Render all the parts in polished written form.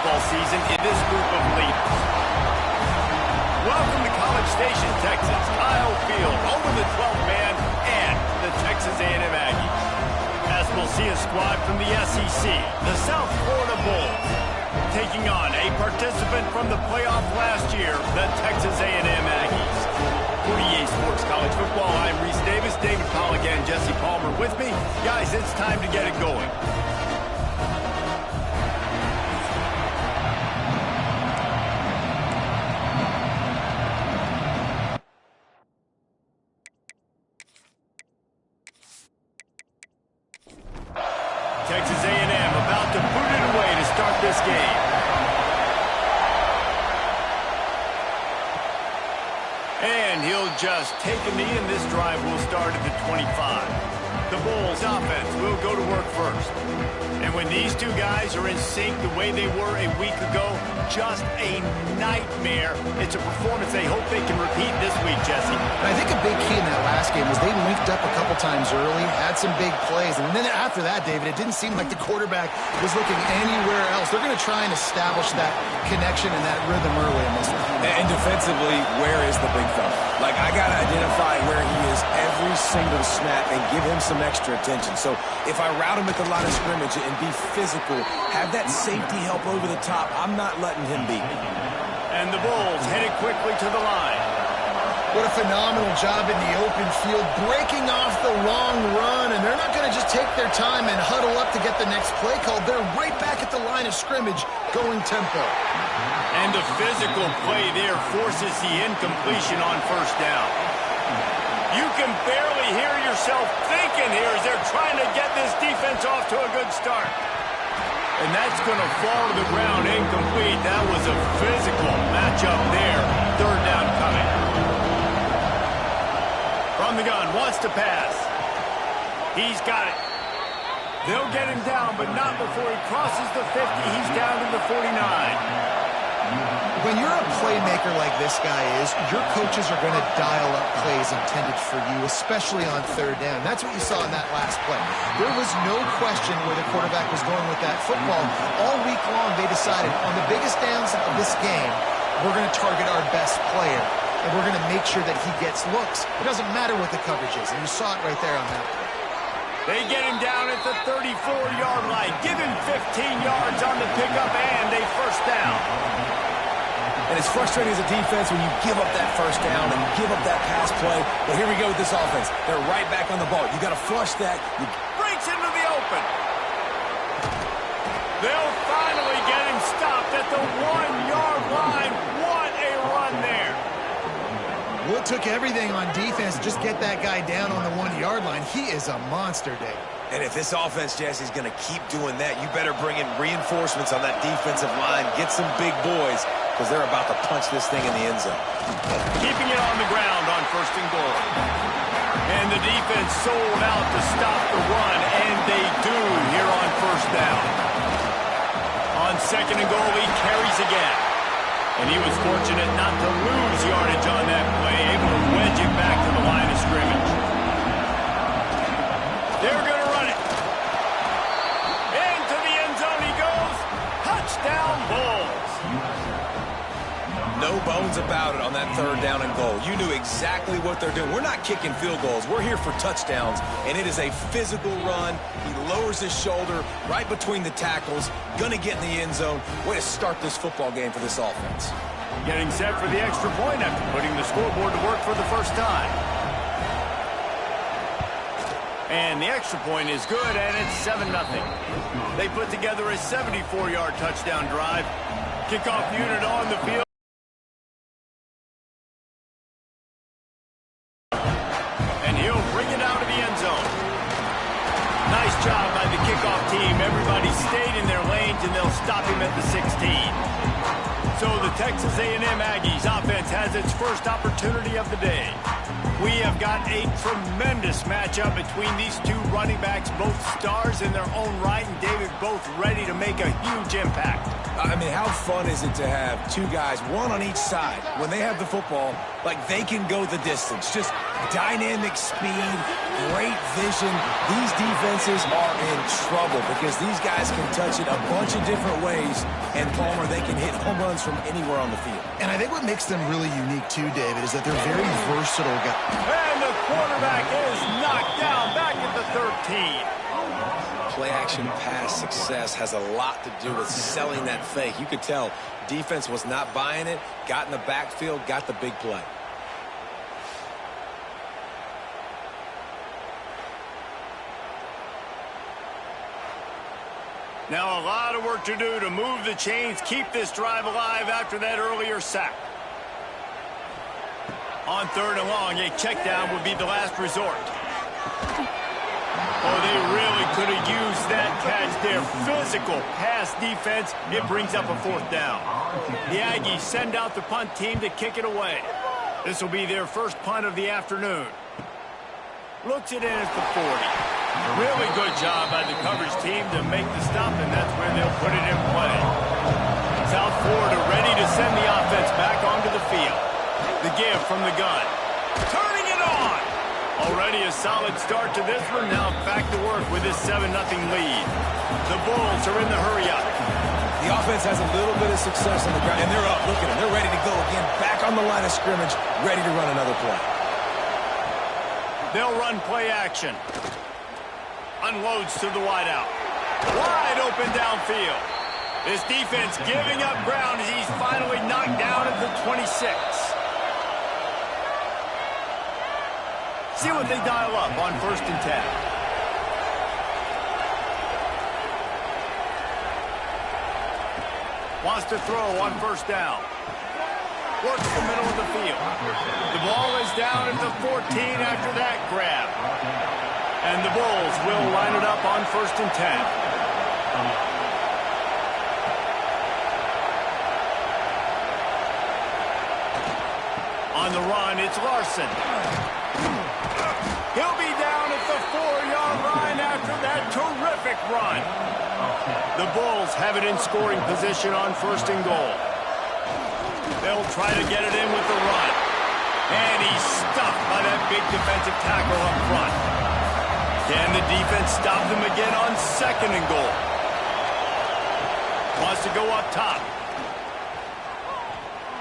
football season in this group of leaders. Welcome to College Station, Texas. Kyle Field, home of the 12th man and the Texas A&M Aggies. As we'll see a squad from the SEC, the South Florida Bulls, taking on a participant from the playoff last year, the Texas A&M Aggies. For EA Sports College Football, I'm Reese Davis, David Pollack, and Jesse Palmer with me. Guys, it's time to get it going. Texas A&M about to put it away to start this game. And he'll just take a knee, and this drive will start at the 25. The Bulls offense will go to work first. And when these two guys are in sync the way they were a week ago, just a nightmare. It's a performance they hope they can repeat this week, Jesse. I think a big key in that last game was they linked up a couple times early, had some big plays, and then after that, David, it didn't seem like the quarterback was looking anywhere else. They're going to try and establish that connection and that rhythm early in this one. And defensively, where is the big fella? Like, I got to identify where he is every single snap and give him some extra attention. So if I route him at the line of scrimmage and be physical, have that safety help over the top, I'm not letting him beat me. And the Bulls headed quickly to the line. What a phenomenal job in the open field, breaking off the long run, and they're not going to just take their time and huddle up to get the next play called. They're right back at the line of scrimmage, going tempo. And the physical play there forces the incompletion on first down. You can barely hear yourself thinking here as they're trying to get this defense off to a good start. And that's going to fall to the ground incomplete. That was a physical matchup there. Third down coming. From the gun, wants to pass. He's got it. They'll get him down, but not before he crosses the 50. He's down to the 49. When you're a playmaker like this guy is, your coaches are going to dial up plays intended for you, especially on third down. That's what you saw in that last play. There was no question where the quarterback was going with that football. All week long, they decided on the biggest downs of this game, we're going to target our best player, and we're going to make sure that he gets looks. It doesn't matter what the coverage is, and you saw it right there on that play. They get him down at the 34-yard line. Give him 15 yards on the pickup and a first down. And it's frustrating as a defense when you give up that first down and give up that pass play. But here we go with this offense. They're right back on the ball. You got to flush that. Breaks into the open. They'll finally get him stopped at the 1-yard line. What a run there. Well, it took everything on defense to just get that guy down on the 1-yard line. He is a monster, Dave. And if this offense, Jesse, is going to keep doing that, you better bring in reinforcements on that defensive line. Get some big boys, because they're about to punch this thing in the end zone. Keeping it on the ground on first and goal. And the defense sold out to stop the run, and they do here on first down. On second and goal, he carries again. And he was fortunate not to lose yardage on that play, able to wedge it back to the line of scrimmage. They're going to run it. Into the end zone he goes. Touchdown, Bulls. No bones about it on that third down and goal. You knew exactly what they're doing. We're not kicking field goals. We're here for touchdowns, and it is a physical run. He lowers his shoulder right between the tackles, going to get in the end zone. Way to start this football game for this offense. Getting set for the extra point after putting the scoreboard to work for the first time. And the extra point is good, and it's 7-0. They put together a 74-yard touchdown drive. Kickoff unit on the field. And he'll bring it out of the end zone. Nice job by the kickoff team. Everybody stayed in their lanes, and they'll stop him at the 16. So the Texas A&M Aggies offense has its first opportunity of the day. We have got a tremendous matchup between these two running backs, both stars in their own right, and David both ready to make a huge impact. I mean, how fun is it to have two guys, one on each side, when they have the football, like they can go the distance. Just dynamic speed, great vision. These defenses are in trouble because these guys can touch it a bunch of different ways, and Palmer, they can hit home runs from anywhere on the field. And I think what makes them really unique too, David, is that they're very versatile guys. And the quarterback is knocked down back at the 13. Play-action pass success has a lot to do with selling that fake. You could tell defense was not buying it, got in the backfield, got the big play. Now a lot of work to do to move the chains, keep this drive alive after that earlier sack. On 3rd and long, a check down would be the last resort. Oh, they really could have used that catch there. Physical pass defense. It brings up a 4th down. The Aggies send out the punt team to kick it away. This will be their first punt of the afternoon. Looks it in at the 40. Really good job by the coverage team to make the stop, and that's where they'll put it in play. South Florida ready to send the offense back onto the field. The give from the gun. Turning it on. Already a solid start to this one. Now back to work with this 7-0 lead. The Bulls are in the hurry-up. The offense has a little bit of success on the ground, and they're up. Look at them. They're ready to go again. Back on the line of scrimmage, ready to run another play. They'll run play action. Unloads to the wideout. Wide open downfield. This defense giving up ground as he's finally knocked down at the 26. See what they dial up on 1st and 10. Wants to throw on 1st down. Works the middle of the field. The ball is down at the 14 after that grab. And the Bulls will line it up on 1st and 10. On the run, it's Larson. He'll be down at the 4-yard line after that terrific run. The Bulls have it in scoring position on 1st and goal. They'll try to get it in with the run. And he's stuffed by that big defensive tackle up front. Can the defense stop them again on 2nd and goal? Wants to go up top.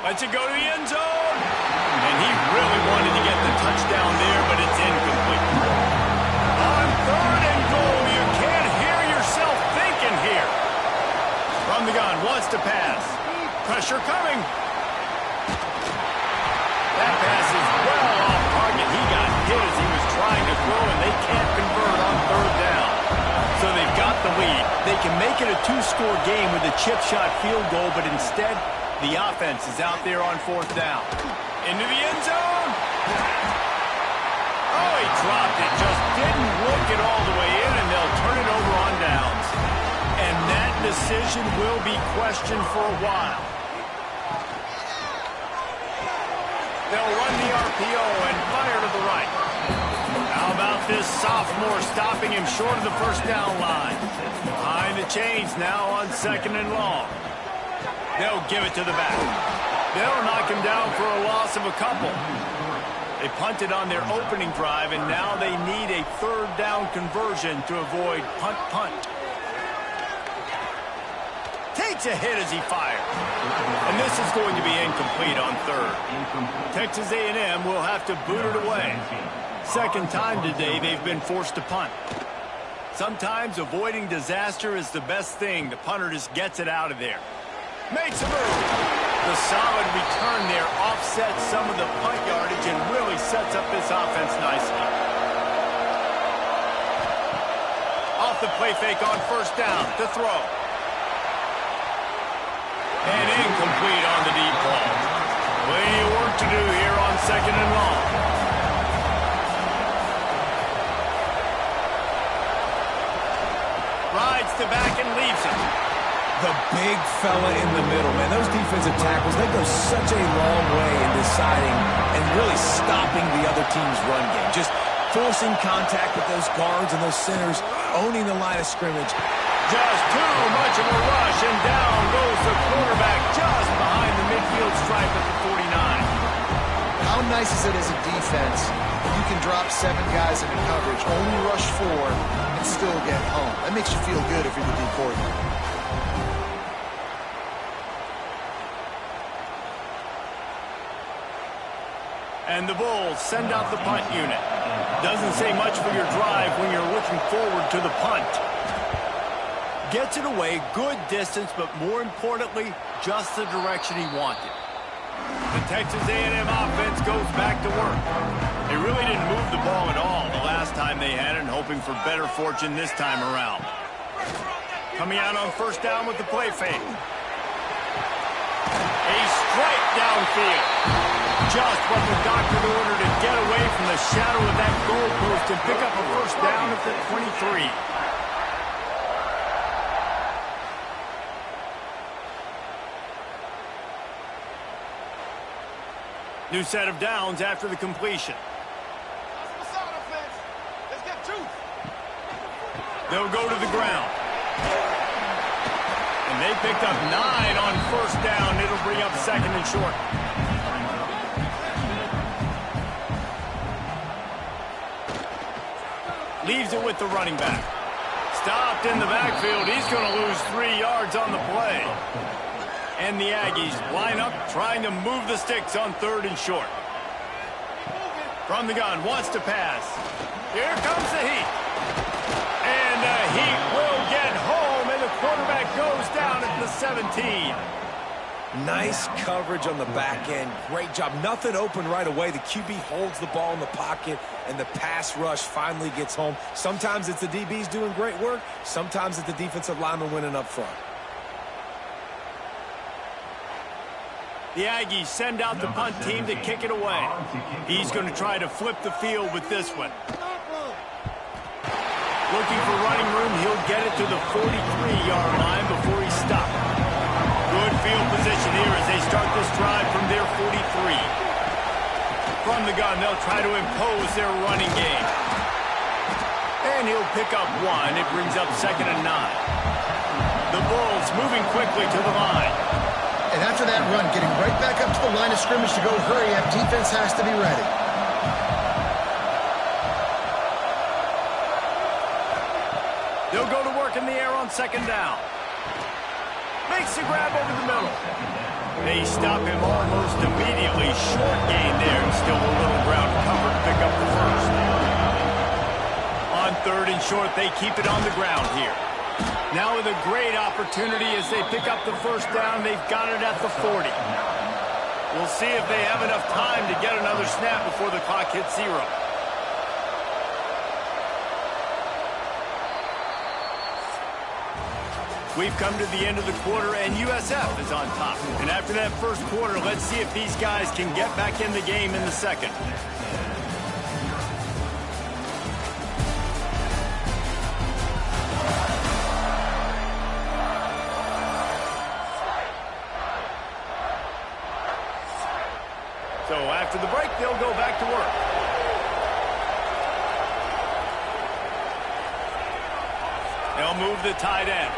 Lets it go to the end zone. And he really wanted to get the touchdown there, but it's incomplete. On 3rd and goal, you can't hear yourself thinking here. From the gun, wants to pass. Pressure coming. That pass is well off target. He got hit as he was trying to throw, and they can't convert on 3rd down. So they've got the lead. They can make it a 2-score game with a chip shot field goal, but instead, the offense is out there on 4th down. Into the end zone. Oh, he dropped it. Just didn't look it all the way in, and they'll turn it over on downs. And that decision will be questioned for a while. They'll run the RPO and fire to the right. How about this sophomore stopping him short of the 1st down line? Behind the chains now on 2nd and long. They'll give it to the back. They'll knock him down for a loss of a couple. They punted on their opening drive, and now they need a 3rd down conversion to avoid punt. Takes a hit as he fires. And this is going to be incomplete on 3rd. Texas A&M will have to boot it away. 2nd time today they've been forced to punt. Sometimes avoiding disaster is the best thing. The punter just gets it out of there. Makes a move. The solid return there offsets some of the punt yardage and really sets up this offense nicely. Off the play fake on 1st down to throw. And incomplete on the deep ball. Plenty of work to do here on 2nd and long. Rides the back and leaves it. The big fella in the middle, man. Those defensive tackles, they go such a long way in deciding and really stopping the other team's run game. Just forcing contact with those guards and those centers, owning the line of scrimmage. Just too much of a rush, and down goes the quarterback just behind the midfield stripe at the 49. How nice is it as a defense when you can drop 7 guys into coverage, only rush 4, and still get home? That makes you feel good if you're the D coordinator. And the Bulls send out the punt unit. Doesn't say much for your drive when you're looking forward to the punt. Gets it away, good distance, but more importantly, just the direction he wanted. The Texas A&M offense goes back to work. They really didn't move the ball at all the last time they had it, and hoping for better fortune this time around. Coming out on first down with the play fake. A strike downfield. Just what the doctor ordered to get away from the shadow of that goalpost and pick up a first down at the 23. New set of downs after the completion. They'll go to the ground. And they picked up 9 on first down. It'll bring up second and short. Leaves it with the running back. Stopped in the backfield. He's going to lose 3 yards on the play. And the Aggies line up trying to move the sticks on third and short. From the gun, wants to pass. Here comes the heat. And the heat will get home, and the quarterback goes down at the 17. Nice coverage on the back end. Great job. Nothing open right away. The QB holds the ball in the pocket, and the pass rush finally gets home. Sometimes it's the DBs doing great work. Sometimes it's the defensive lineman winning up front. The Aggies send out the punt team to kick it away. He's going to try to flip the field with this one. Looking for running room. He'll get it to the 43-yard line before he's stopped. Good field position here as they start this drive from their 43. From the gun, they'll try to impose their running game. And he'll pick up 1. It brings up second and 9. The Bulls moving quickly to the line. And after that run, getting right back up to the line of scrimmage to go hurry up, defense has to be ready. They'll go to work in the air on second down. Makes the grab over the middle. They stop him almost immediately. Short gain there, and still a little ground cover to pick up the first. On third and short, they keep it on the ground here. Now with a great opportunity as they pick up the first down. They've got it at the 40. We'll see if they have enough time to get another snap before the clock hits 0. We've come to the end of the quarter, and USF is on top. And after that first quarter, let's see if these guys can get back in the game in the second. So after the break, they'll go back to work. They'll move the tight end.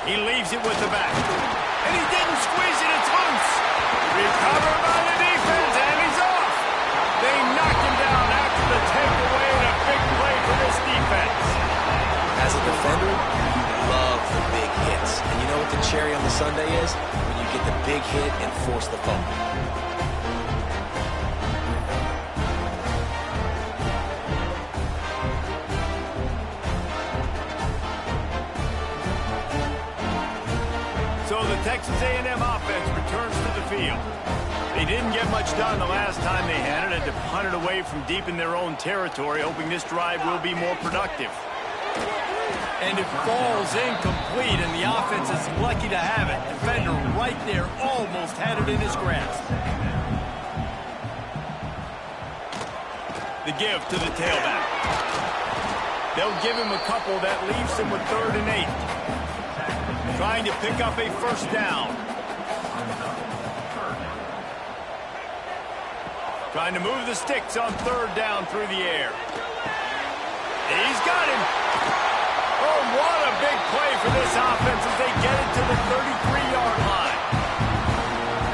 He leaves it with the back. And he didn't squeeze it. It's loose. Recovered by the defense, and he's off. They knocked him down after the takeaway, and a big play for this defense. As a defender, you love the big hits. And you know what the cherry on the sundae is? When you get the big hit and force the fumble. So the Texas A&M offense returns to the field. They didn't get much done the last time they had it, and to punt it away from deep in their own territory, hoping this drive will be more productive. And it falls incomplete, and the offense is lucky to have it. Defender right there almost had it in his grasp. The give to the tailback. They'll give him a couple. That leaves him with 3rd and 8. Trying to pick up a first down. Trying to move the sticks on 3rd down through the air. He's got him. Oh, what a big play for this offense as they get it to the 33-yard line.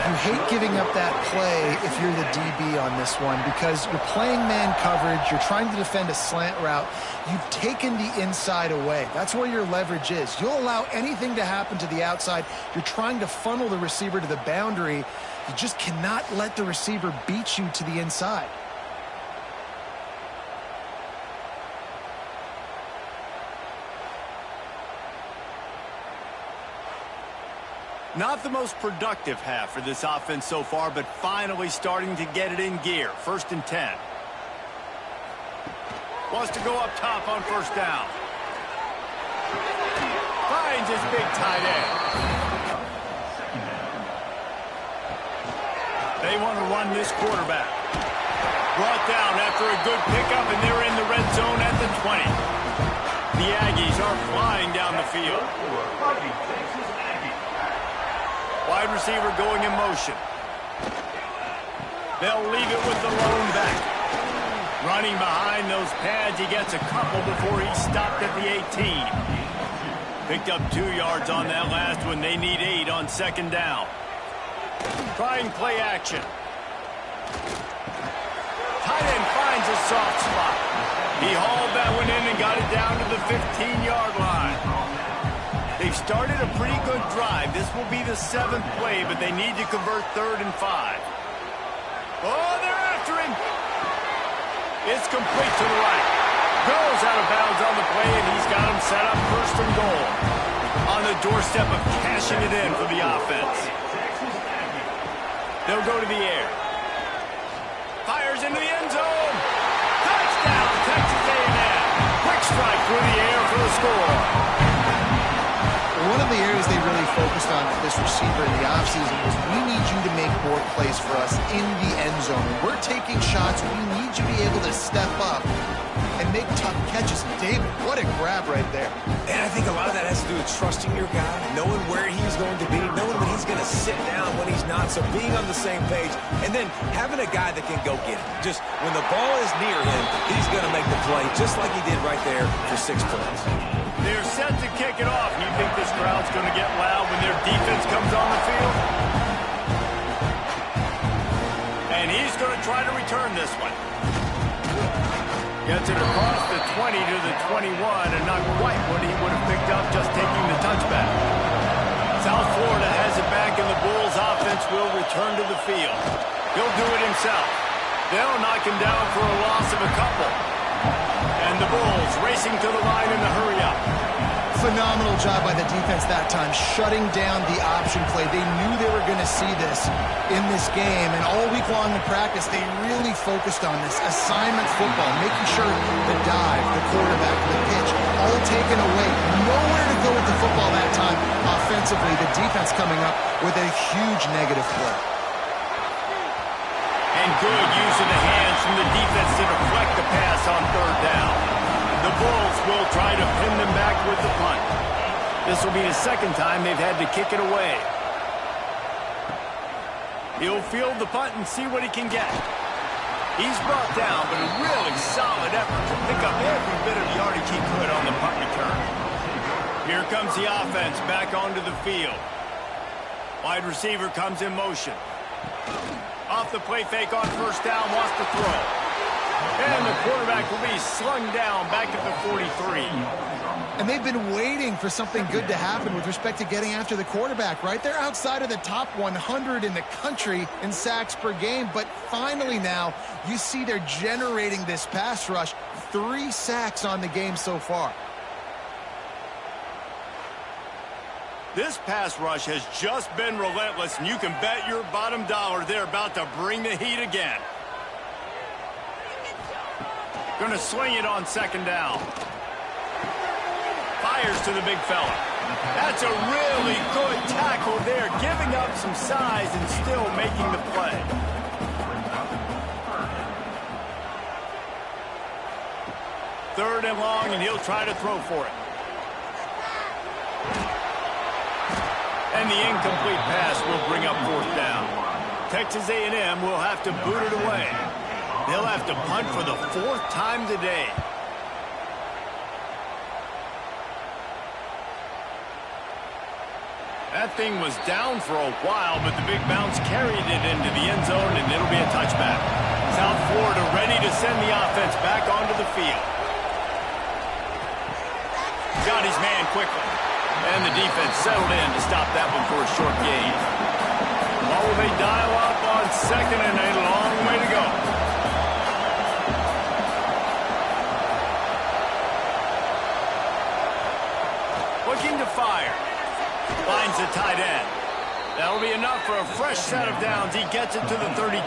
You hate giving up that play if you're the DB on this one because you're playing man coverage, you're trying to defend a slant route, you've taken the inside away. That's where your leverage is. You'll allow anything to happen to the outside. You're trying to funnel the receiver to the boundary. You just cannot let the receiver beat you to the inside. Not the most productive half for this offense so far, but finally starting to get it in gear. 1st and 10. Wants to go up top on 1st down. Finds his big tight end. They want to run this quarterback. Brought down after a good pickup, and they're in the red zone at the 20. The Aggies are flying down the field. Wide receiver going in motion. They'll leave it with the lone back. Running behind those pads, he gets a couple before he stopped at the 18. Picked up 2 yards on that last one. They need 8 on 2nd down. Try and play action. Tight end finds a soft spot. He hauled that one in and got it down to the 15-yard line. They've started a pretty good drive. This will be the 7th play, but they need to convert 3rd and 5. Oh, they're after him. It's complete to the right. Goes out of bounds on the play, and he's got him set up 1st and goal. On the doorstep of cashing it in for the offense. They'll go to the air. Fires into the end zone. Touchdown, Texas A&M. Quick strike through the air for the score. One of the areas they really focused on for this receiver in the offseason was we need you to make more plays for us in the end zone. When we're taking shots, we need you to be able to step up and make tough catches. David, what a grab right there. And I think a lot of that has to do with trusting your guy, knowing where he's going to be, knowing when he's going to sit down, when he's not, so being on the same page, and then having a guy that can go get it. Just when the ball is near him, he's going to make the play, just like he did right there for 6 points. They're set to kick it off. You think this crowd's going to get loud when their defense comes on the field? And he's going to try to return this one. Gets it across the 20 to the 21, and not quite what he would have picked up just taking the touchback. South Florida has it back, and the Bulls offense will return to the field. He'll do it himself. They'll knock him down for a loss of a couple. And the Bulls racing to the line in the hurry-up. Phenomenal job by the defense that time, shutting down the option play. They knew they were going to see this in this game, and all week long in practice, they really focused on this assignment football, making sure the dive, the quarterback, the pitch, all taken away. Nowhere to go with the football that time offensively. The defense coming up with a huge negative play. And good use of the hands from the defense to deflect the pass on 3rd down. The Bulls will try to pin them back with the punt. This will be the 2nd time they've had to kick it away. He'll field the punt and see what he can get. He's brought down, but a really solid effort to pick up every bit of yardage he could on the punt return. Here comes the offense back onto the field. Wide receiver comes in motion. Off the play fake on 1st down, wants to throw. And the quarterback will be slung down back at the 43. And they've been waiting for something good to happen with respect to getting after the quarterback, right? They're outside of the top 100 in the country in sacks per game, but finally now you see they're generating this pass rush. 3 sacks on the game so far. This pass rush has just been relentless, and you can bet your bottom dollar they're about to bring the heat again. Going to swing it on 2nd down. Fires to the big fella. That's a really good tackle there, giving up some size and still making the play. Third and long, and he'll try to throw for it. And the incomplete pass will bring up 4th down. Texas A&M will have to boot it away. They'll have to punt for the 4th time today. That thing was down for a while, but the big bounce carried it into the end zone, and it'll be a touchback. South Florida ready to send the offense back onto the field. Got his man quickly. And the defense settled in to stop that one for a short gain. Oh, they dial up on second and a long way to go. Looking to fire. Finds the tight end. That'll be enough for a fresh set of downs. He gets it to the 32.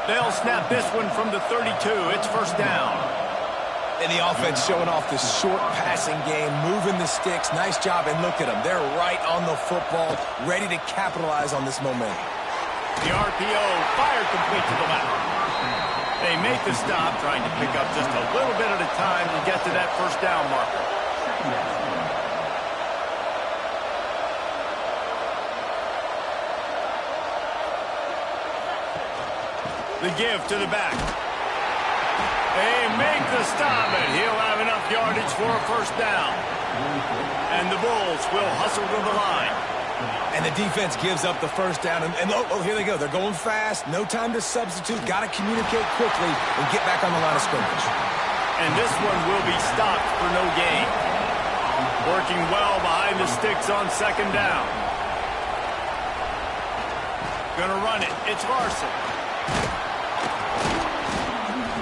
They'll snap this one from the 32. It's first down. And the offense showing off the short passing game, moving the sticks. Nice job, and look at them. They're right on the football, ready to capitalize on this momentum. The RPO fired complete to the left. They make the stop, trying to pick up just a little bit at a time to get to that first down marker. The give to the back. They make the stop, and he'll have enough yardage for a first down. And the Bulls will hustle to the line. And the defense gives up the first down. And oh, here they go. They're going fast. No time to substitute. Got to communicate quickly and get back on the line of scrimmage. And this one will be stopped for no gain. Working well behind the sticks on second down. Gonna run it. It's Larson.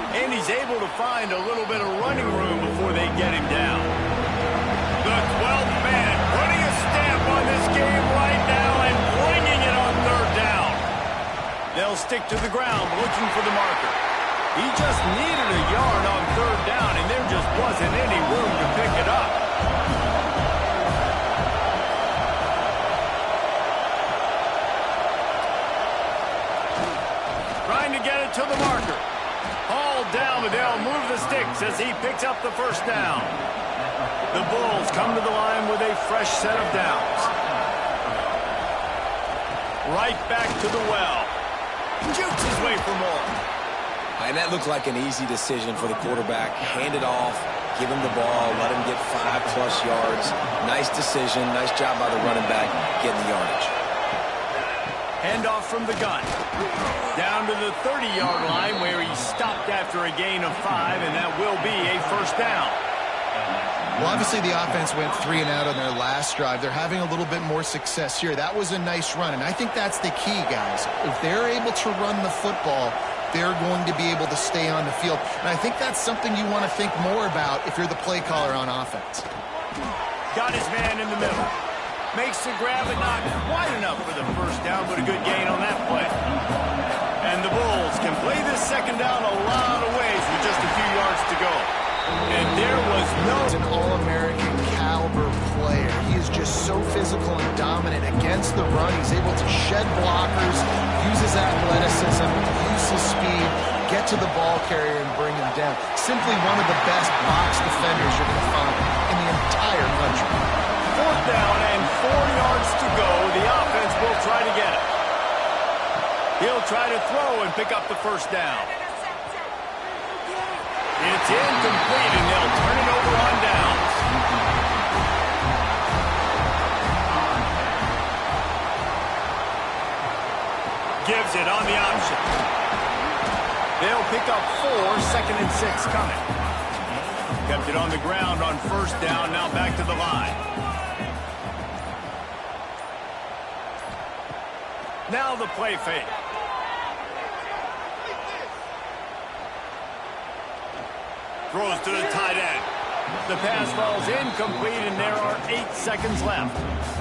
And he's able to find a little bit of running room before they get him down. The 12th man putting a stamp on this game right now and bringing it on third down. They'll stick to the ground looking for the marker. He just needed a yard on third down, and there just wasn't any room to pick it up. Trying to get it to the marker. Hauled down, but they'll move the sticks as he picks up the first down. The Bulls come to the line with a fresh set of downs. Right back to the well. Jukes his way for more. And that looked like an easy decision for the quarterback. Hand it off, give him the ball, let him get 5+ yards. Nice decision. Nice job by the running back getting the yardage. Handoff from the gun. Down to the 30-yard line where he stopped after a gain of 5, and that will be a first down. Well, obviously the offense went 3 and out on their last drive. They're having a little bit more success here. That was a nice run, and I think that's the key, guys. If they're able to run the football, they're going to be able to stay on the field. And I think that's something you want to think more about if you're the play caller on offense. Got his man in the middle. Makes the grab, but not quite enough for the first down, but a good gain on that play. And the Bulls can play this second down a lot of ways with just a few yards to go. And there was no... He's an All-American caliber player. He is just so physical and dominant against the run. He's able to shed blockers, use his athleticism, use his speed, get to the ball carrier and bring him down. Simply one of the best box defenders you're going to find in the entire country. Fourth down and 4 yards to go. The offense will try to get it. He'll try to throw and pick up the first down. It's incomplete, and they'll turn it over on downs. Gives it on the option. They'll pick up 4, second and 6 coming. Kept it on the ground on first down, now back to the line. Now the play fake. Throws to the tight end. The pass falls incomplete, and there are 8 seconds left.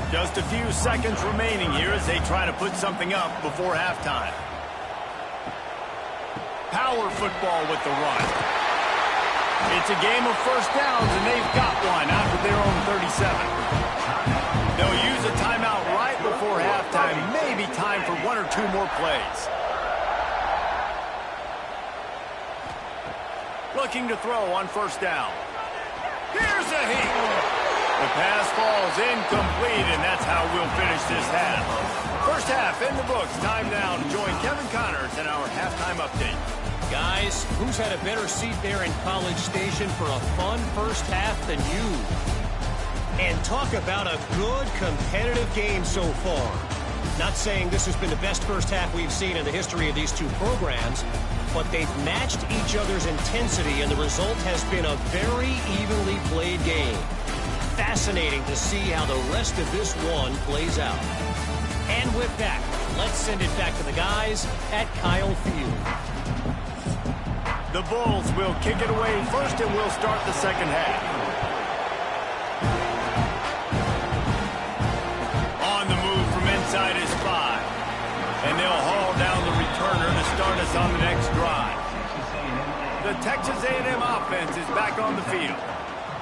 Just a few seconds remaining here as they try to put something up before halftime. Power football with the run. It's a game of first downs, and they've got one out of their own 37. They'll use a timeout right before halftime. Maybe time for 1 or 2 more plays. Looking to throw on first down. Here's a heat. The pass falls incomplete, and that's how we'll finish this half. First half in the books. Time now to join Kevin Connors in our halftime update. Guys, who's had a better seat there in College Station for a fun first half than you? And talk about a good competitive game so far. Not saying this has been the best first half we've seen in the history of these two programs, but they've matched each other's intensity, and the result has been a very evenly played game. Fascinating to see how the rest of this one plays out. And with that, let's send it back to the guys at Kyle Field. The Bulls will kick it away first, and we'll start the second half. On the move from inside is 5. And they'll haul down the returner to start us on the next drive. The Texas A&M offense is back on the field.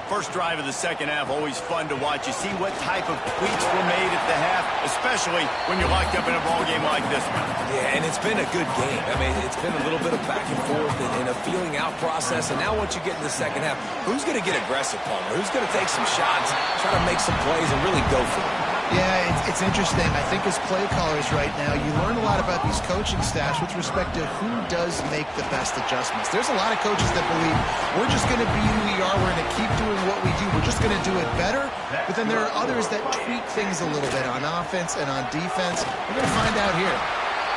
First drive of the second half, always fun to watch. You see what type of tweaks were made at the half, especially when you're locked up in a ball game like this one. Yeah, and it's been a good game. I mean, it's been a little bit of back and forth and a feeling out process. And now once you get in the second half, who's going to get aggressive, Palmer? Who's going to take some shots, try to make some plays, and really go for it? Yeah, it's interesting. I think as play callers right now, you learn a lot about these coaching staffs with respect to who does make the best adjustments. There's a lot of coaches that believe we're just going to be who we are. We're going to keep doing what we do. We're just going to do it better. But then there are others that tweak things a little bit on offense and on defense. We're going to find out here.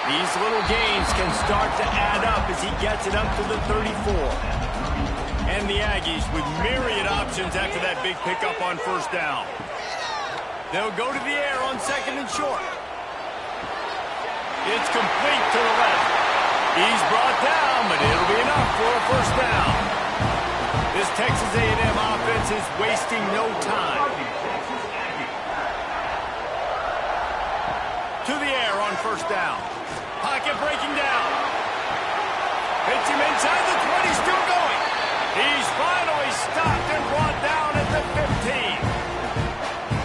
These little gains can start to add up as he gets it up to the 34. And the Aggies with myriad options after that big pickup on first down. They'll go to the air on second and short. It's complete to the left. He's brought down, but it'll be enough for a first down. This Texas A&M offense is wasting no time. To the air on first down. Pocket breaking down. Hits him inside the 20, still going. He's finally stopped and brought down at the 15.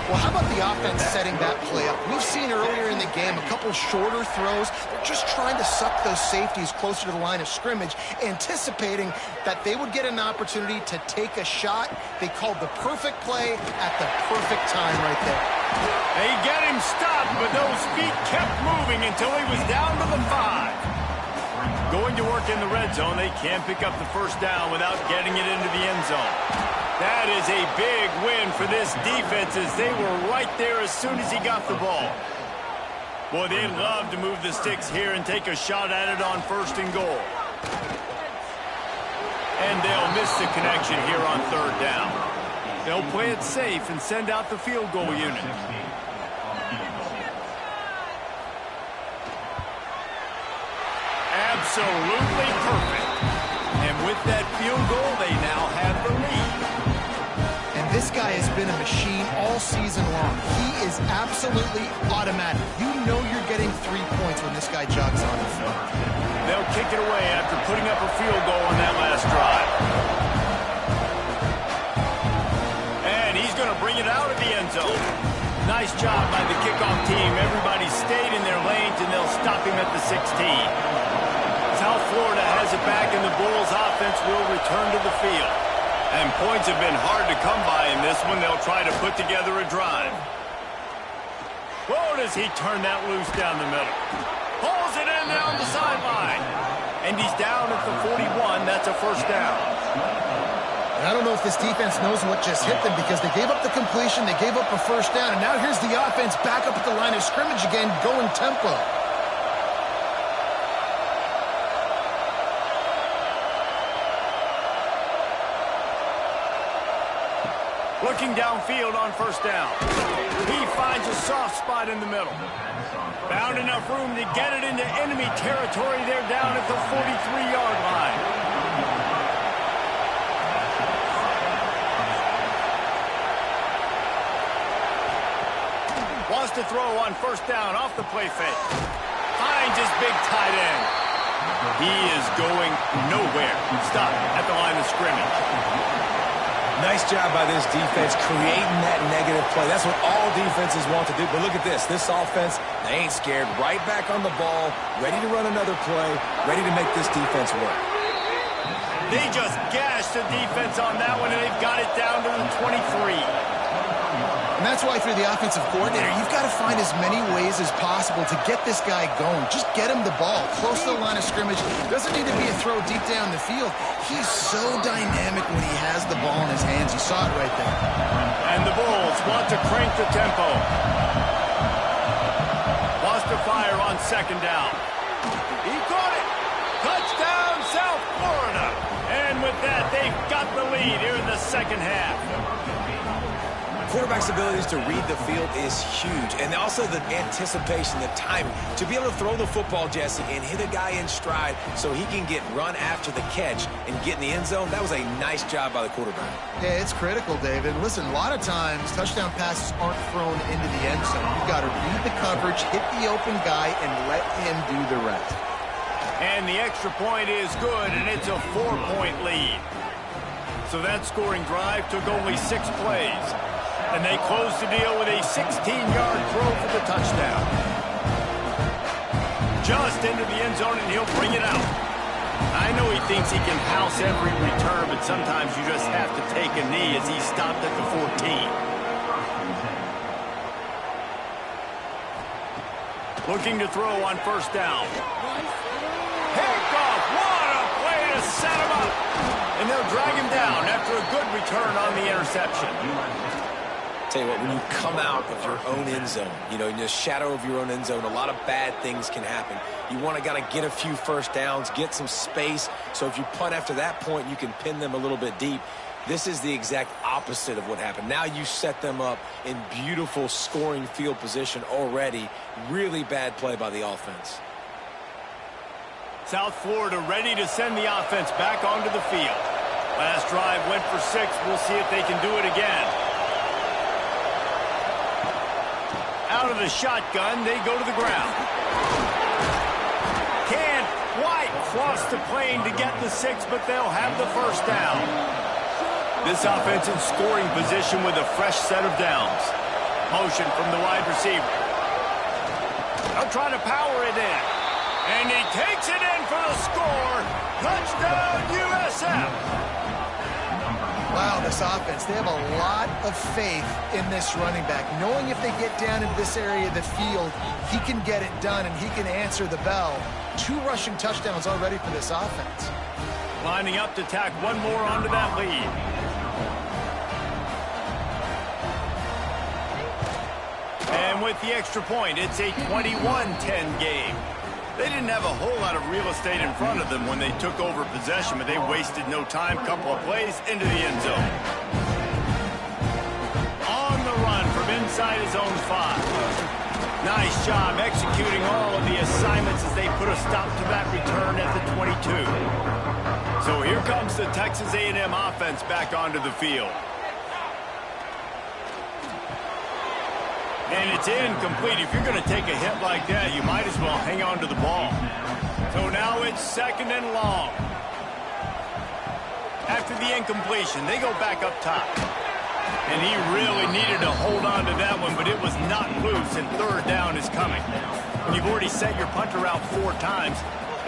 Well, how about the offense setting that play up? We've seen earlier in the game a couple shorter throws. They're just trying to suck those safeties closer to the line of scrimmage, anticipating that they would get an opportunity to take a shot. They called the perfect play at the perfect time right there. They get him stopped, but those feet kept moving until he was down to the 5. Going to work in the red zone, they can't pick up the first down without getting it into the end zone. That is a big win for this defense as they were right there as soon as he got the ball. Boy, they'd love to move the sticks here and take a shot at it on first and goal. And they'll miss the connection here on third down. They'll play it safe and send out the field goal unit. Absolutely perfect. And with that field goal, they now have the lead. And this guy has been a machine all season long. He is absolutely automatic. You know you're getting 3 points when this guy jogs on the field. They'll kick it away after putting up a field goal on that last drive. And he's going to bring it out of the end zone. Nice job by the kickoff team. Everybody stayed in their lanes, and they'll stop him at the 16. South Florida has it back, and the Bulls offense will return to the field. And points have been hard to come by in this one. They'll try to put together a drive. Whoa, does he turn that loose down the middle. Pulls it in down the sideline. And he's down at the 41. That's a first down. And I don't know if this defense knows what just hit them because they gave up the completion, they gave up a first down, and now here's the offense back up at the line of scrimmage again, going tempo. Looking downfield on first down. He finds a soft spot in the middle. Found enough room to get it into enemy territory. They're down at the 43-yard line. Wants to throw on first down off the play fake. Finds his big tight end. He is going nowhere. Stop at the line of scrimmage. Nice job by this defense creating that negative play. That's what all defenses want to do. But look at this. This offense, they ain't scared. Right back on the ball, ready to run another play, ready to make this defense work. They just gashed the defense on that one, and they've got it down to the 23. And that's why, if you're the offensive coordinator, you've got to find as many ways as possible to get this guy going. Just get him the ball close to the line of scrimmage. Doesn't need to be a throw deep down the field. He's so dynamic when he has the ball in his hands. You saw it right there. And the Bulls want to crank the tempo. Wants to fire on second down. He caught it. Touchdown, South Florida. And with that, they've got the lead here in the second half. Quarterback's abilities to read the field is huge. And also the anticipation, the timing. To be able to throw the football, Jesse, and hit a guy in stride so he can get run after the catch and get in the end zone, that was a nice job by the quarterback. Yeah, it's critical, David. Listen, a lot of times touchdown passes aren't thrown into the end zone. You've got to read the coverage, hit the open guy, and let him do the rest. And the extra point is good, and it's a 4-point lead. So that scoring drive took only 6 plays. And they closed the deal with a 16-yard throw for the touchdown. Just into the end zone, and he'll bring it out. I know he thinks he can house every return, but sometimes you just have to take a knee as he stopped at the 14. Looking to throw on first down. Handoff, what a play to set him up. And they'll drag him down after a good return on the interception. Tell you what, when you come out of your own end zone, you know, in the shadow of your own end zone, a lot of bad things can happen. You want to get a few first downs, get some space, so if you punt after that point, you can pin them a little bit deep. This is the exact opposite of what happened. Now you set them up in beautiful scoring field position already. Really bad play by the offense. South Florida ready to send the offense back onto the field. Last drive went for 6. We'll see if they can do it again. Out of the shotgun, they go to the ground. Can't quite cross the plane to get the 6, but they'll have the first down. This offense in scoring position with a fresh set of downs. Motion from the wide receiver. They'll try to power it in. And he takes it in for the score. Touchdown, USF. Wow, this offense, they have a lot of faith in this running back. Knowing if they get down into this area of the field, he can get it done and he can answer the bell. 2 rushing touchdowns already for this offense. Lining up to tack one more onto that lead. And with the extra point, it's a 21-10 game. They didn't have a whole lot of real estate in front of them when they took over possession, but they wasted no time. Couple of plays into the end zone. On the run from inside his own 5. Nice job executing all of the assignments as they put a stop to that return at the 22. So here comes the Texas A&M offense back onto the field. And it's incomplete. If you're going to take a hit like that, you might as well hang on to the ball. So now it's 2nd and long. After the incompletion, they go back up top. And he really needed to hold on to that one, but it was not loose, and 3rd down is coming. When you've already set your punter out 4 times,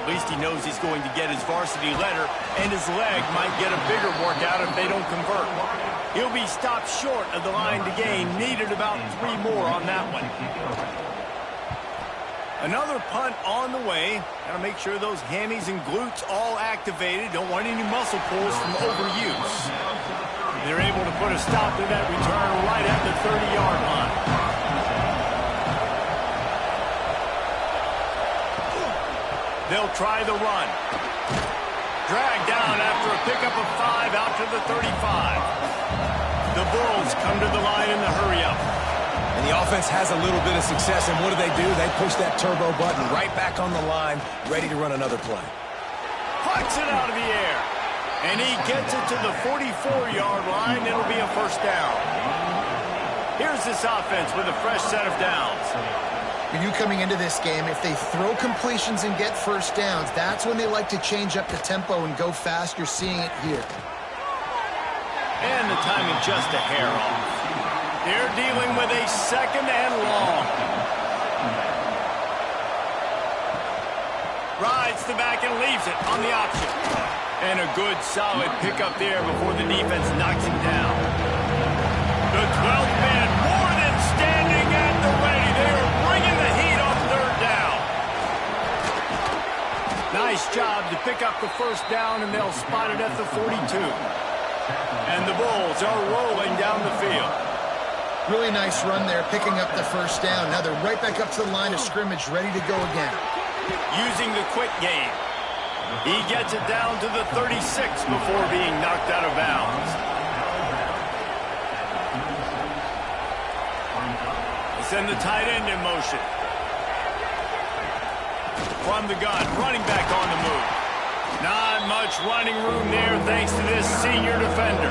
at least he knows he's going to get his varsity letter, and his leg might get a bigger workout if they don't convert. He'll be stopped short of the line to gain. Needed about 3 more on that one. Another punt on the way. Got to make sure those hammies and glutes all activated. Don't want any muscle pulls from overuse. They're able to put a stop to that return right at the 30-yard line. They'll try the run. Dragged down after a pickup of 5 out to the 35. The Bulls come to the line in the hurry-up. And the offense has a little bit of success, and what do? They push that turbo button right back on the line, ready to run another play. Pucks it out of the air. And he gets it to the 44-yard line. It'll be a first down. Here's this offense with a fresh set of downs. For you coming into this game, if they throw completions and get first downs, that's when they like to change up the tempo and go fast. You're seeing it here. And the timing just a hair off. They're dealing with a 2nd and long. Rides the back and leaves it on the option. And a good solid pickup there before the defense knocks him down. The 12th man more than standing at the ready. They are bringing the heat on 3rd down. Nice job to pick up the first down, and they'll spot it at the 42. And the Bulls are rolling down the field. Really nice run there, picking up the first down. Now they're right back up to the line of scrimmage, ready to go again. Using the quick game. He gets it down to the 36 before being knocked out of bounds. They send the tight end in motion. From the gun, running back on the move. Not much running room there thanks to this senior defender.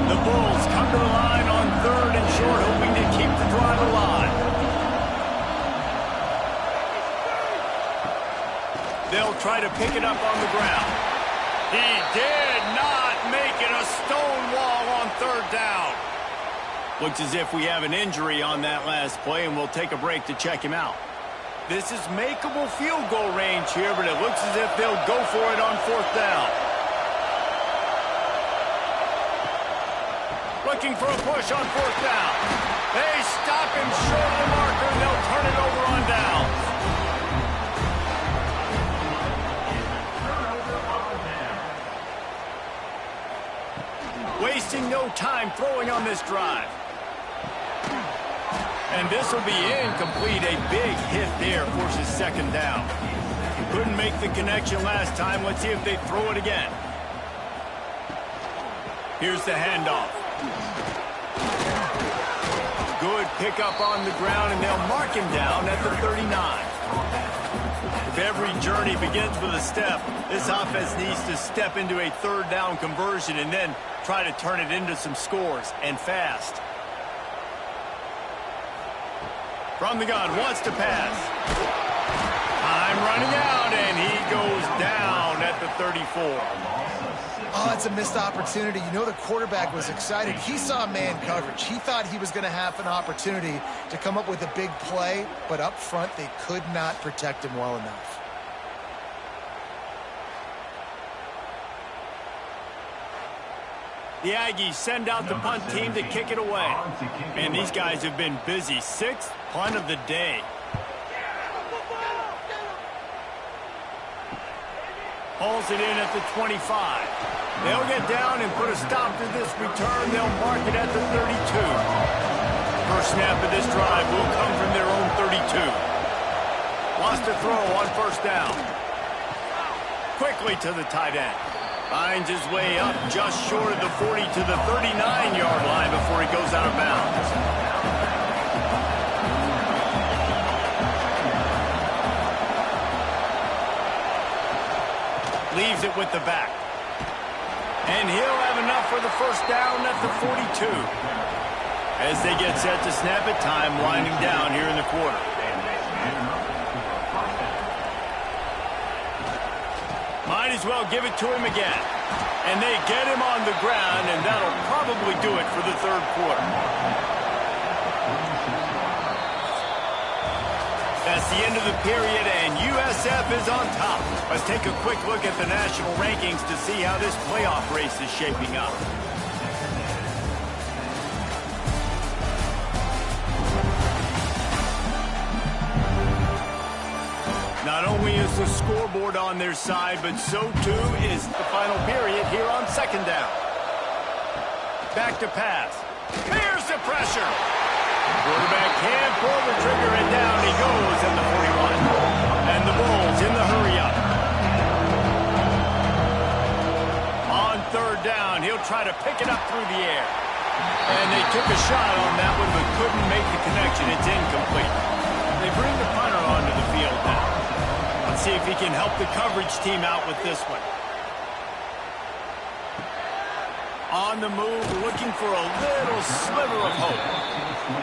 The Bulls come to the line on 3rd and short, hoping to keep the drive alive. They'll try to pick it up on the ground. He did not make it a stone wall on 3rd down. Looks as if we have an injury on that last play, and we'll take a break to check him out. This is makeable field goal range here, but it looks as if they'll go for it on 4th down. Looking for a push on 4th down. They stop him short of the marker, and they'll turn it over on down. Wasting no time throwing on this drive. And this will be incomplete. A big hit there forces 2nd down. Couldn't make the connection last time. Let's see if they throw it again. Here's the handoff. Good pickup on the ground, and they'll mark him down at the 39. If every journey begins with a step, this offense needs to step into a 3rd down conversion and then try to turn it into some scores, and fast. From the gun, wants to pass. Time running out, and he goes down at the 34. Oh, it's a missed opportunity. You know the quarterback was excited. He saw man coverage. He thought he was going to have an opportunity to come up with a big play, but up front they could not protect him well enough. The Aggies send out the punt team to kick it away. And these guys have been busy. 6th punt of the day. Hauls it in at the 25. They'll get down and put a stop to this return. They'll mark it at the 32. First snap of this drive will come from their own 32. Wants to throw on 1st down. Quickly to the tight end. Finds his way up just short of the 40 to the 39-yard line before he goes out of bounds. Leaves it with the back. And he'll have enough for the 1st down at the 42. As they get set to snap it, time winding down here in the quarter. Might as well give it to him again. And they get him on the ground, and that'll probably do it for the 3rd quarter. That's the end of the period, and USF is on top. Let's take a quick look at the national rankings to see how this playoff race is shaping up. Not only is the scoreboard on their side, but so too is the final period here on 2nd down. Back to pass. Here's the pressure. Quarterback can't pull the trigger, and down he goes at the 41. And the Bulls in the hurry up. On 3rd down, he'll try to pick it up through the air. And they took a shot on that one, but couldn't make the connection. It's incomplete. They bring the punter onto the field now. Let's see if he can help the coverage team out with this one. On the move, looking for a little sliver of hope.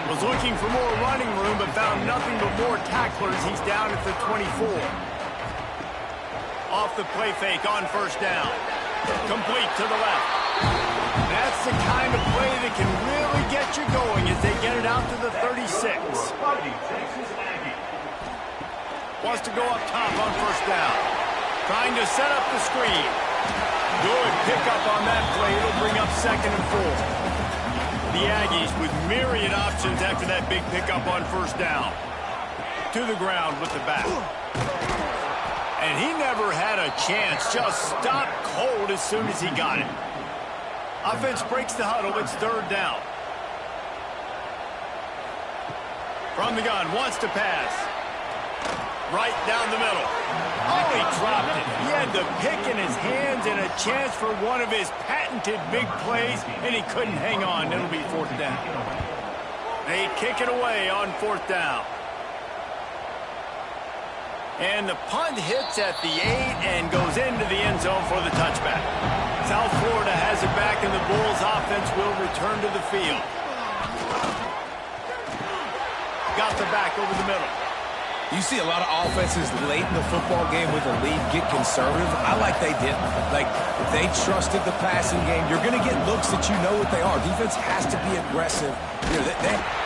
Was looking for more running room, but found nothing but more tacklers. He's down at the 24. Off the play fake on 1st down. Complete to the left. That's the kind of play that can really get you going as they get it out to the 36. Wants to go up top on 1st down. Trying to set up the screen. Good pickup on that play. It'll bring up 2nd and 4. The Aggies with myriad options after that big pickup on 1st down. To the ground with the back. And he never had a chance. Just stopped cold as soon as he got it. Offense breaks the huddle. It's 3rd down. From the gun, wants to pass. Right down the middle. Oh, he dropped it. He had the pick in his hands and a chance for one of his patented big plays, and he couldn't hang on. It'll be 4th down. They kick it away on 4th down. And the punt hits at the 8 and goes into the end zone for the touchback. South Florida has it back, and the Bulls offense will return to the field. Got the back over the middle. You see a lot of offenses late in the football game with a lead get conservative. I like they didn't. Like, they trusted the passing game. You're going to get looks that you know what they are. Defense has to be aggressive. You know,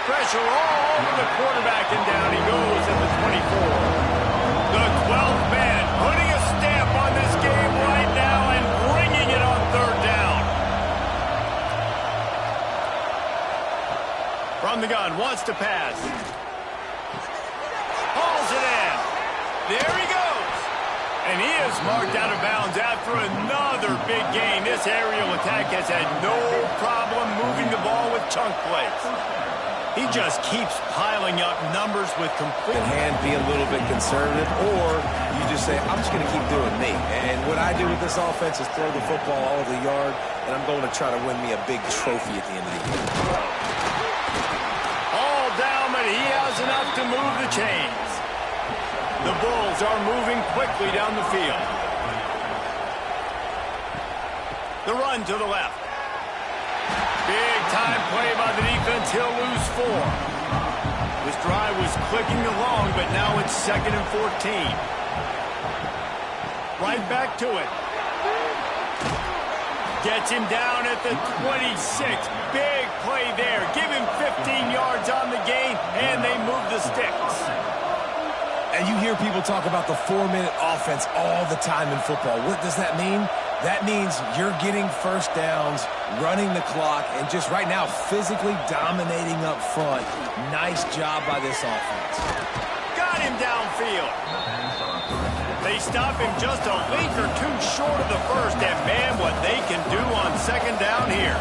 pressure all over the quarterback, and down he goes at the 24. The 12th man putting a stamp on this game right now and bringing it on 3rd down. From the gun, wants to pass. Hauls it in. There he goes. And he is marked out of bounds after another big game. This aerial attack has had no problem moving the ball with chunk plays. He just keeps piling up numbers with complete hand, be a little bit conservative, or you just say, I'm just going to keep doing me. And what I do with this offense is throw the football all over the yard, and I'm going to try to win me a big trophy at the end of the game. All down, but he has enough to move the chains. The Bulls are moving quickly down the field. The run to the left. Big time play by the defense. He'll lose 4. This drive was clicking along, but now it's 2nd and 14. Right back to it. Gets him down at the 26. Big play there. Give him 15 yards on the gain, and they move the sticks. And you hear people talk about the 4-minute offense all the time in football. What does that mean? That means you're getting first downs, running the clock, and just right now physically dominating up front. Nice job by this offense. Got him downfield. They stop him just a length or two short of the first, and man, what they can do on 2nd down here.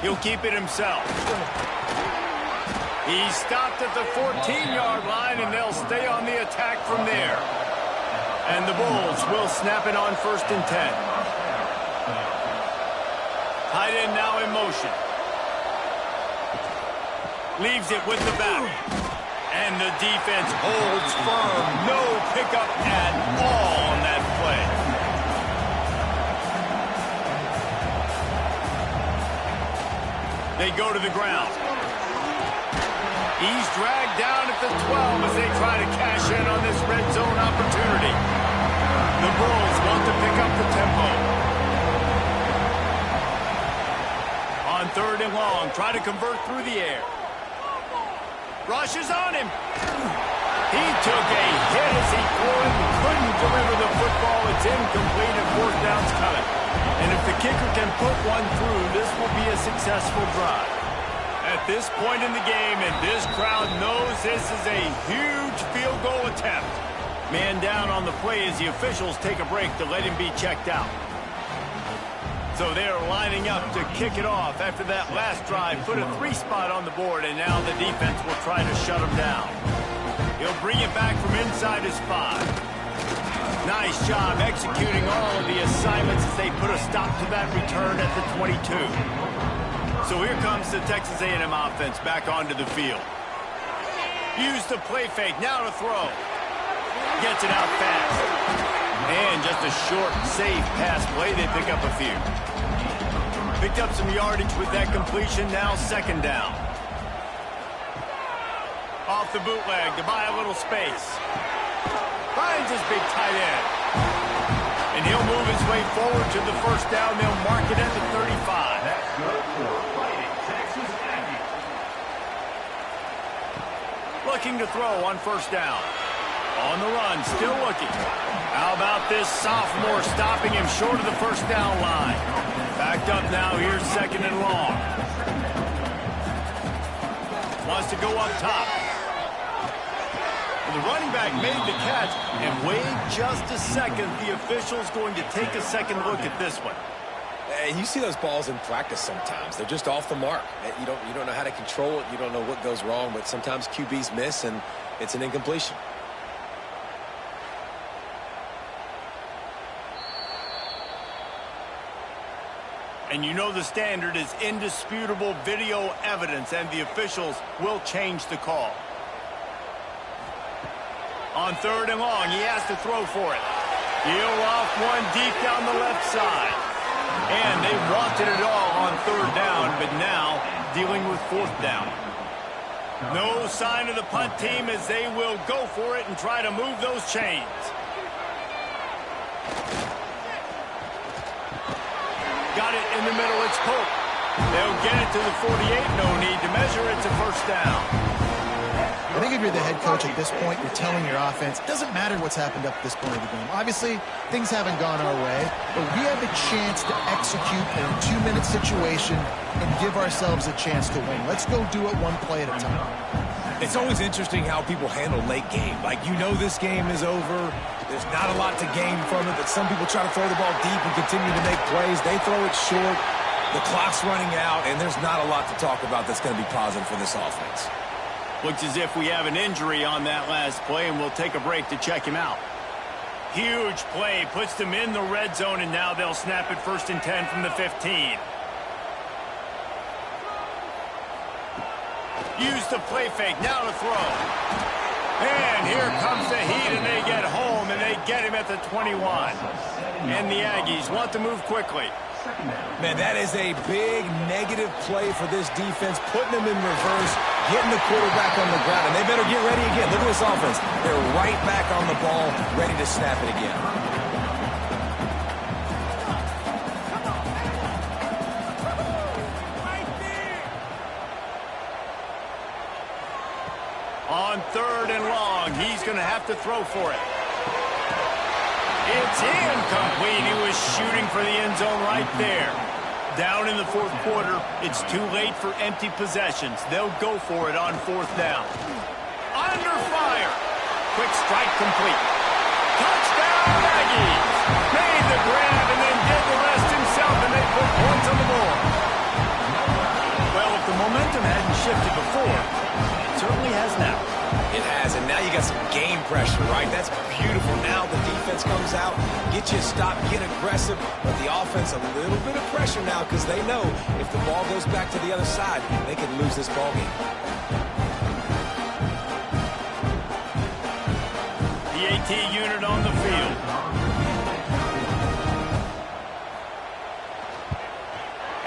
He'll keep it himself. He stopped at the 14-yard line, and they'll stay on the attack from there. And the Bulls will snap it on 1st and 10. Tight end now in motion. Leaves it with the back. And the defense holds firm. No pickup at all on that play. They go to the ground. He's dragged down at the 12 as they try to cash in on this red zone opportunity. The Bulls want to pick up the tempo. On 3rd and long, try to convert through the air. Rushes on him. He took a hit as he couldn't deliver the football. It's incomplete and 4th down's coming. And if the kicker can put one through, this will be a successful drive. At this point in the game, and this crowd knows this is a huge field goal attempt. Man down on the play as the officials take a break to let him be checked out. So they're lining up to kick it off after that last drive. Put a 3 spot on the board, and now the defense will try to shut him down. He'll bring it back from inside his 5. Nice job executing all of the assignments as they put a stop to that return at the 22. So here comes the Texas A&M offense back onto the field. Use the play fake, now to throw. Gets it out fast. And just a short, safe pass play, they pick up a few. Picked up some yardage with that completion, now 2nd down. Off the bootleg to buy a little space. Finds his big tight end. And he'll move his way forward to the 1st down. They'll mark it at the 35. That's good for Fighting Texas A&M. Looking to throw on 1st down. On the run, still looking. How about this sophomore stopping him short of the 1st down line? Backed up now, here's 2nd and long. Wants to go up top. The running back made the catch, and wait just a second. The official's going to take a second look at this one. And you see those balls in practice sometimes. They're just off the mark. You don't know how to control it. You don't know what goes wrong, but sometimes QBs miss, and it's an incompletion. And you know the standard is indisputable video evidence, and the officials will change the call. On 3rd and long, he has to throw for it. He'll off one deep down the left side. And they wanted it all on 3rd down, but now dealing with 4th down. No sign of the punt team as they will go for it and try to move those chains. Got it in the middle, it's Pope. They'll get it to the 48, no need to measure, it's a 1st down. I think if you're the head coach at this point, you're telling your offense, it doesn't matter what's happened up to this point of the game. Obviously, things haven't gone our way, but we have a chance to execute in a 2-minute situation and give ourselves a chance to win. Let's go do it one play at a time. It's always interesting how people handle late game. Like, you know this game is over. There's not a lot to gain from it, but some people try to throw the ball deep and continue to make plays. They throw it short. The clock's running out, and there's not a lot to talk about that's going to be positive for this offense. Looks as if we have an injury on that last play, and we'll take a break to check him out. Huge play, puts them in the red zone, and now they'll snap it 1st and 10 from the 15. Use the play fake, now to throw. And here comes the heat, and they get home, and they get him at the 21. And the Aggies want to move quickly. Man, that is a big negative play for this defense, putting them in reverse, getting the quarterback on the ground, and they better get ready again. Look at this offense. They're right back on the ball, ready to snap it again. On 3rd and long, he's going to have to throw for it. It's incomplete. He was shooting for the end zone right there. Down in the 4th quarter, it's too late for empty possessions. They'll go for it on 4th down. Under fire. Quick strike complete. Touchdown, Aggies. Made the grab and then did the rest himself, and they put points on the board. Well, if the momentum hadn't shifted before, it certainly has now. It has, and now you got some game pressure, right? That's beautiful. Now the defense comes out, get you a stop, get aggressive, but the offense a little bit of pressure now because they know if the ball goes back to the other side, they could lose this ball game. The AT unit on the field.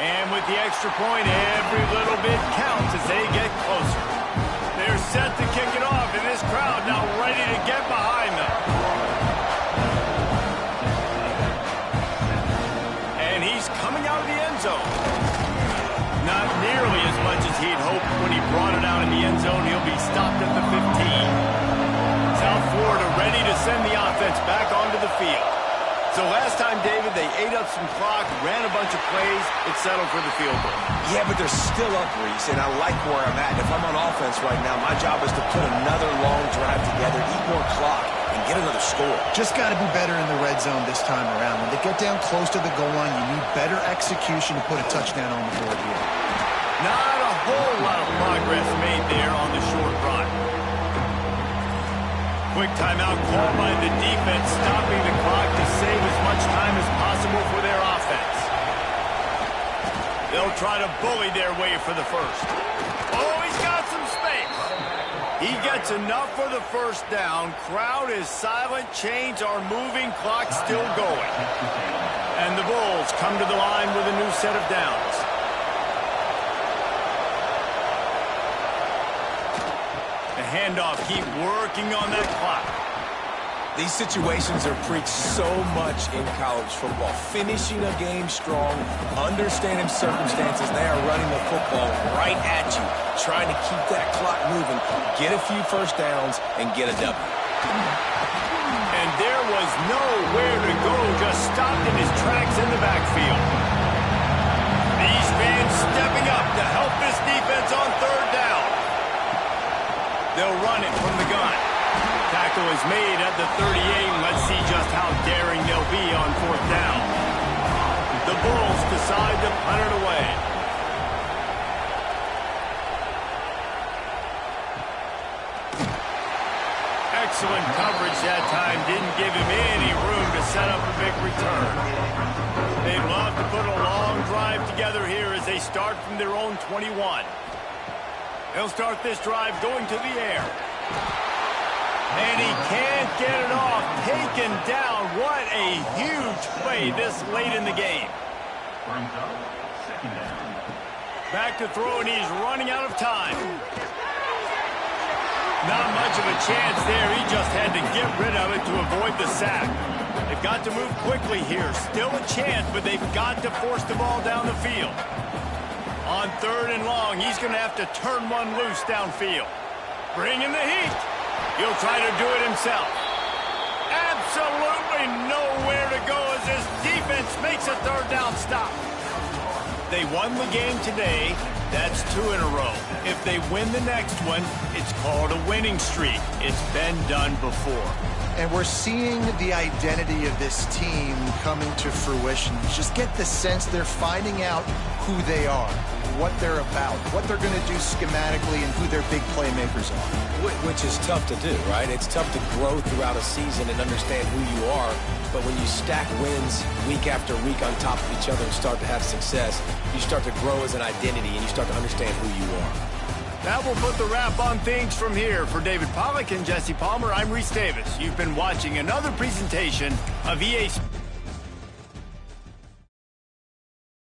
And with the extra point, every little bit counts as they get closer. They're set to kick it off, and this crowd now ready to get behind them. And he's coming out of the end zone. Not nearly as much as he'd hoped when he brought it out in the end zone. He'll be stopped at the 15. South Florida ready to send the offense back onto the field. So last time, David, they ate up some clock, ran a bunch of plays. It settled for the field goal. Yeah, but they're still up, Reese, and I like where I'm at. If I'm on offense right now, my job is to put another long drive together, eat more clock, and get another score. Just got to be better in the red zone this time around. When they get down close to the goal line, you need better execution to put a touchdown on the board here. Not a whole lot of progress made there on the short run. Quick timeout called by the defense, stopping the clock to save as much time as possible for their offense. They'll try to bully their way for the 1st. Oh, he's got some space. He gets enough for the 1st down. Crowd is silent. Chains are moving. Clock still going. And the Bulls come to the line with a new set of downs. The handoff, keep working on that clock. These situations are preached so much in college football. Finishing a game strong, understanding circumstances. They are running the football right at you, trying to keep that clock moving, get a few 1st downs, and get a W. And there was nowhere to go, just stopped in his tracks in the backfield. These fans stepping up to help this defense on 3rd down. They'll run it from the gun. Tackle is made at the 38, and let's see just how daring they'll be on 4th down. The Bulls decide to punt it away. Excellent coverage that time. Didn't give him any room to set up a big return. They'd love to put a long drive together here as they start from their own 21. They'll start this drive going to the air. And he can't get it off. Taken down. What a huge play this late in the game. Brings up 2nd down. Back to throw, and he's running out of time. Not much of a chance there. He just had to get rid of it to avoid the sack. They've got to move quickly here. Still a chance, but they've got to force the ball down the field. On 3rd and long, he's going to have to turn one loose downfield. Bring in the heat. He'll try to do it himself. Absolutely nowhere to go as this defense makes a 3rd down stop. They won the game today. That's 2 in a row. If they win the next one, it's called a winning streak. It's been done before. And we're seeing the identity of this team coming to fruition. Just get the sense they're finding out who they are, what they're about, what they're going to do schematically, and who their big playmakers are. Which is tough to do, right? It's tough to grow throughout a season and understand who you are. But when you stack wins week after week on top of each other and start to have success, you start to grow as an identity and you start to understand who you are. That will put the wrap on things from here. For David Pollack and Jesse Palmer, I'm Reese Davis. You've been watching another presentation of EA Sports.